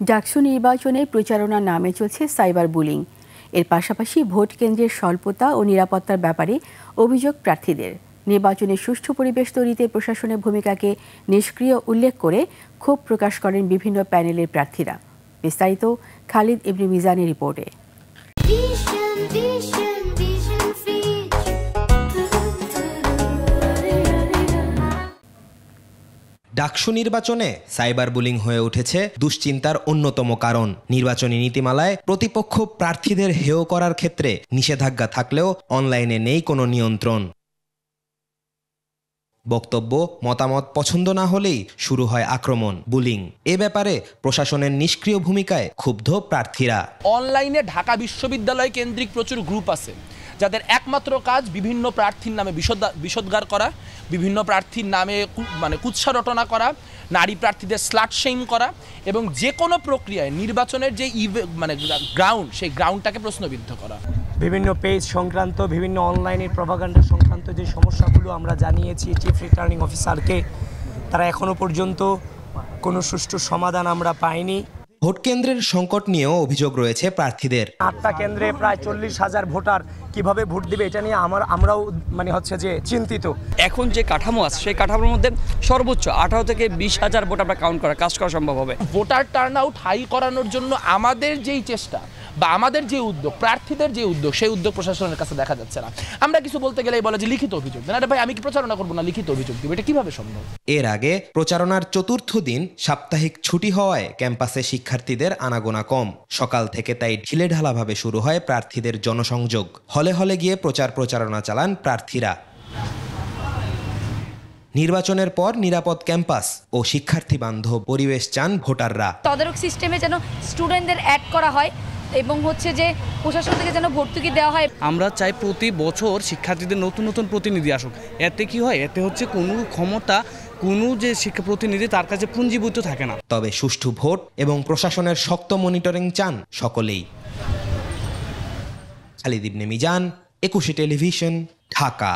ডাকসু নির্বাচনে প্রচারণার নামে চলছে সাইবার বুলিং। এর পাশাপাশি ভোট কেন্দ্রের স্বল্পতা ও নিরাপত্তার ব্যাপারে অভিযোগ প্রার্থীদের। নির্বাচনে সুষ্ঠু পরিবেশ তৈরিতে প্রশাসনের ভূমিকাকে নিষ্ক্রিয় উল্লেখ করে ক্ষোভ প্রকাশ করেন বিভিন্ন প্যানেলের প্রার্থীরা। বিস্তারিত খালিদ ইবনে মিজানের রিপোর্টে। ডাকসু নির্বাচনে সাইবার বুলিং হয়ে উঠেছে দুশ্চিন্তার অন্যতম কারণ। নির্বাচনী নীতিমালায় প্রতিপক্ষ প্রার্থীদের হেয় করার ক্ষেত্রে নিষেধাজ্ঞা থাকলেও অনলাইনে নেই কোনো নিয়ন্ত্রণ। বক্তব্য, মতামত পছন্দ না হলেই শুরু হয় আক্রমণ, বুলিং। এ ব্যাপারে প্রশাসনের নিষ্ক্রিয় ভূমিকায় ক্ষুব্ধ প্রার্থীরা। অনলাইনে ঢাকা বিশ্ববিদ্যালয় কেন্দ্রিক প্রচুর গ্রুপ আছে যাদের একমাত্র কাজ বিভিন্ন প্রার্থীর নামে বিষোদ্গার করা, বিভিন্ন প্রার্থীর নামে কুৎসা রটনা করা, নারী প্রার্থীদের স্লাট শেম করা এবং যে কোনো প্রক্রিয়ায় নির্বাচনের যে গ্রাউন্ড, সেই গ্রাউন্ডটাকে প্রশ্নবিদ্ধ করা। বিভিন্ন পেজ সংক্রান্ত, বিভিন্ন অনলাইনের প্রপাগান্ডা সংক্রান্ত যে সমস্যাগুলো আমরা জানিয়েছি চিফ রিটার্নিং অফিসারকে, তারা এখনো পর্যন্ত কোনো সুষ্ঠু সমাধান আমরা পাইনি। ভোট কেন্দ্রের সংকট নিয়েও অভিযোগ রয়েছে প্রার্থীদের। 8টা কেন্দ্রে প্রায় 40,000 ভোটার কিভাবে ভোট দিবে, এটা নিয়ে আমরাও চিন্তিত। এখন যে কাঠামো আছে সেই কাঠামোর মধ্যে সর্বোচ্চ 18 থেকে 20,000 ভোট আমরা কাউন্ট কাজ করা সম্ভব হবে। ভোটার টার্ন আউট হাই করানোর জন্য আমাদের যেই চেষ্টা বা আমাদের যে উদ্যোগ, প্রার্থীদের যে উদ্যোগ, সেই উদ্যোগ প্রশাসনের কাছে দেখা যাচ্ছে না। আমরা কিছু বলতে গেলেই বলে যে লিখিত অভিযোগ দেন। আরে ভাই, আমি কি প্রচারণা করবো না লিখিত অভিযোগ দিব? এটা কিভাবে সম্ভব? এর আগে প্রচারণার চতুর্থ দিন সাপ্তাহিক ছুটি হওয়ায় ক্যাম্পাসে শিক্ষার্থীদের আনাগোনা কম। সকাল থেকে তাই ঢিলেঢালাভাবে শুরু হয় প্রার্থীদের জনসংযোগ। হলে হলে গিয়ে প্রচারণা চালান প্রার্থীরা। নির্বাচনের পর নিরাপদ ক্যাম্পাস ও শিক্ষার্থী বান্ধব পরিবেশ চান ভোটাররা। তদারক সিস্টেমে যেন স্টুডেন্টদের অ্যাড করা হয় এবং যে প্রশাসন থেকে যেন ভর্তুকি দেওয়া হয়। আমরা চাই প্রতি বছর শিক্ষার্থীদের নতুন নতুন প্রতিনিধি আসুক। এতে কি হয়, এতে কোনো ক্ষমতা কোনো যে শিক্ষা প্রতিনিধি তার কাছে পুঞ্জীভূত থাকে না। তবে সুষ্ঠু ভোট এবং প্রশাসনের শক্ত মনিটরিং চান সকলেই। খালিদ ইবনে মিজান, 21 টেলিভিশন, ঢাকা।